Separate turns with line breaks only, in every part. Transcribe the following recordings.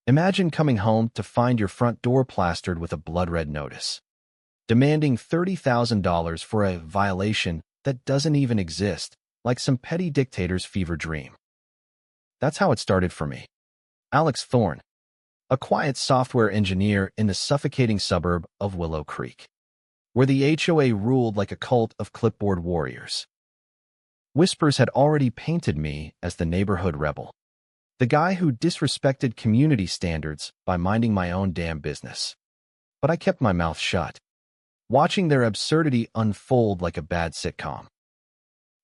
Imagine coming home to find your front door plastered with a blood-red notice, demanding $30,000 for a violation that doesn't even exist, like some petty dictator's fever dream. That's how it started for me. Alex Thorne, a quiet software engineer in the suffocating suburb of Willow Creek, where the HOA ruled like a cult of clipboard warriors. Whispers had already painted me as the neighborhood rebel, the guy who disrespected community standards by minding my own damn business. But I kept my mouth shut, watching their absurdity unfold like a bad sitcom.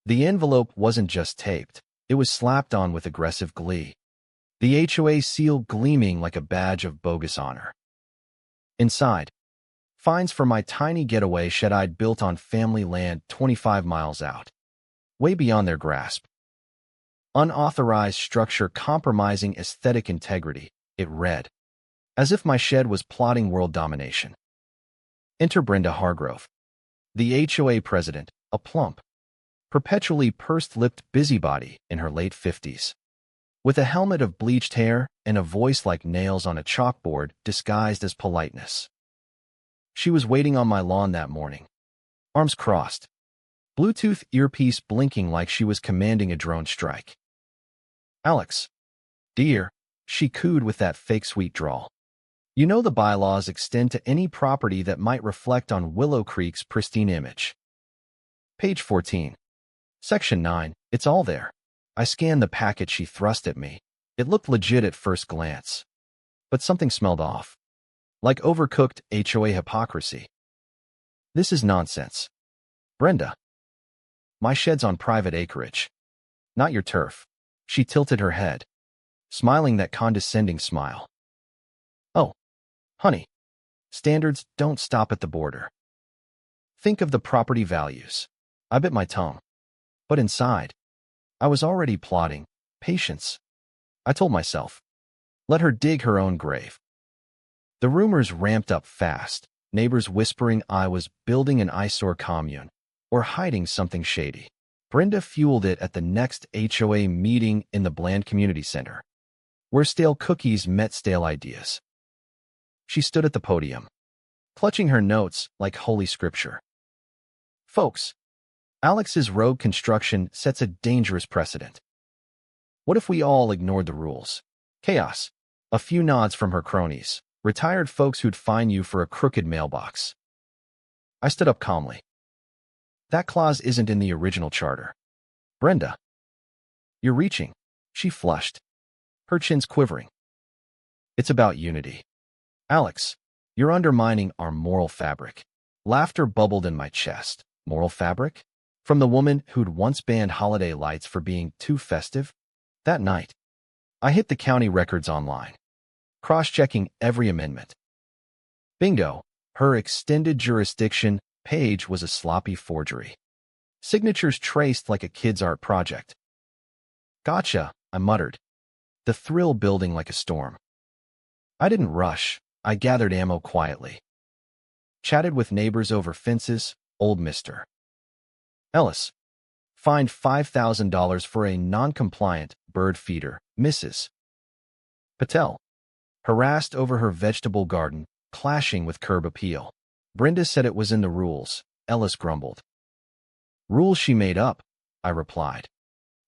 The envelope wasn't just taped, it was slapped on with aggressive glee, the HOA seal gleaming like a badge of bogus honor. Inside, fines for my tiny getaway shed I'd built on family land 25 miles out, way beyond their grasp. Unauthorized structure compromising aesthetic integrity, it read, as if my shed was plotting world domination. Enter Brenda Hargrove, the HOA president, a plump, perpetually pursed-lipped busybody in her late 50s, with a helmet of bleached hair and a voice like nails on a chalkboard disguised as politeness. She was waiting on my lawn that morning, arms crossed, Bluetooth earpiece blinking like she was commanding a drone strike. "Alex, dear," she cooed with that fake sweet drawl. "You know the bylaws extend to any property that might reflect on Willow Creek's pristine image. Page 14. Section 9, it's all there." I scanned the packet she thrust at me. It looked legit at first glance, but something smelled off, like overcooked HOA hypocrisy. "This is nonsense, Brenda. My shed's on private acreage, not your turf." She tilted her head, smiling that condescending smile. "Oh, honey, standards don't stop at the border. Think of the property values." I bit my tongue, but inside, I was already plotting patience. I told myself, let her dig her own grave. The rumors ramped up fast, neighbors whispering I was building an eyesore commune or hiding something shady. Brenda fueled it at the next HOA meeting in the Bland Community Center, where stale cookies met stale ideas. She stood at the podium, clutching her notes like holy scripture. "Folks, Alex's rogue construction sets a dangerous precedent. What if we all ignored the rules? Chaos." A few nods from her cronies, retired folks who'd fine you for a crooked mailbox. I stood up calmly. "That clause isn't in the original charter. Brenda, you're reaching." She flushed, her chins quivering. "It's about unity. Alex, you're undermining our moral fabric." Laughter bubbled in my chest. Moral fabric? From the woman who'd once banned holiday lights for being too festive? That night, I hit the county records online, cross-checking every amendment. Bingo, her extended jurisdiction page was a sloppy forgery. Signatures traced like a kid's art project. "Gotcha," I muttered, the thrill building like a storm. I didn't rush. I gathered ammo quietly. Chatted with neighbors over fences. Old Mr. Ellis fined $5,000 for a non-compliant bird feeder. Mrs. Patel harassed over her vegetable garden, clashing with curb appeal. Brenda said it was in the rules. Ellis grumbled. "Rules she made up," I replied,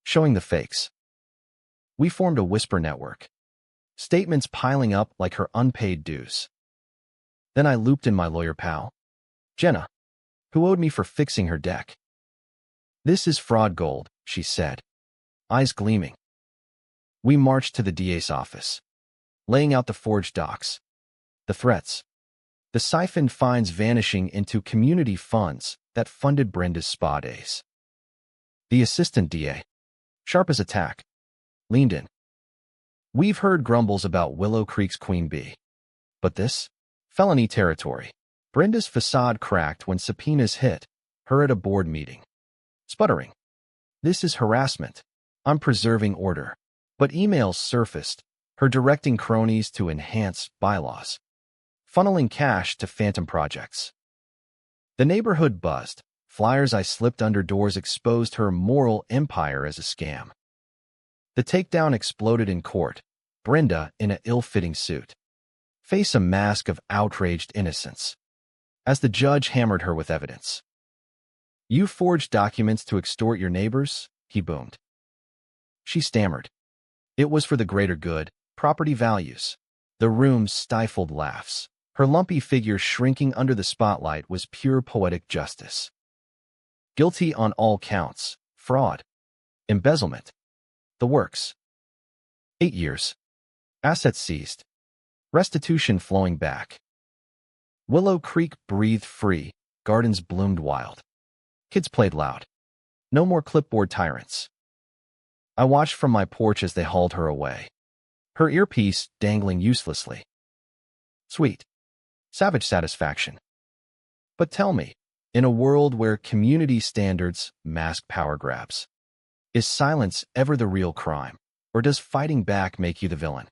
showing the fakes. We formed a whisper network, statements piling up like her unpaid dues. Then I looped in my lawyer pal, Jenna, who owed me for fixing her deck. "This is fraud gold," she said, eyes gleaming. We marched to the DA's office, laying out the forged docs, the threats, the siphoned fines vanishing into community funds that funded Brenda's spa days. The assistant DA, sharp as a tack, leaned in. "We've heard grumbles about Willow Creek's queen bee, but this? Felony territory." Brenda's facade cracked when subpoenas hit her at a board meeting, sputtering. "This is harassment. I'm preserving order." But emails surfaced, her directing cronies to enhance bylaws, funneling cash to phantom projects. The neighborhood buzzed. Flyers I slipped under doors exposed her moral empire as a scam. The takedown exploded in court, Brenda in an ill-fitting suit. Face a mask of outraged innocence. As the judge hammered her with evidence. "You forged documents to extort your neighbors?" he boomed. She stammered. "It was for the greater good, property values." The room stifled laughs. Her lumpy figure shrinking under the spotlight was pure poetic justice. "Guilty on all counts. Fraud. Embezzlement. The works. 8 years. Assets seized. Restitution flowing back." Willow Creek breathed free. Gardens bloomed wild. Kids played loud. No more clipboard tyrants. I watched from my porch as they hauled her away. Her earpiece dangling uselessly. Sweet. Savage satisfaction. But tell me, in a world where community standards mask power grabs, is silence ever the real crime, or does fighting back make you the villain?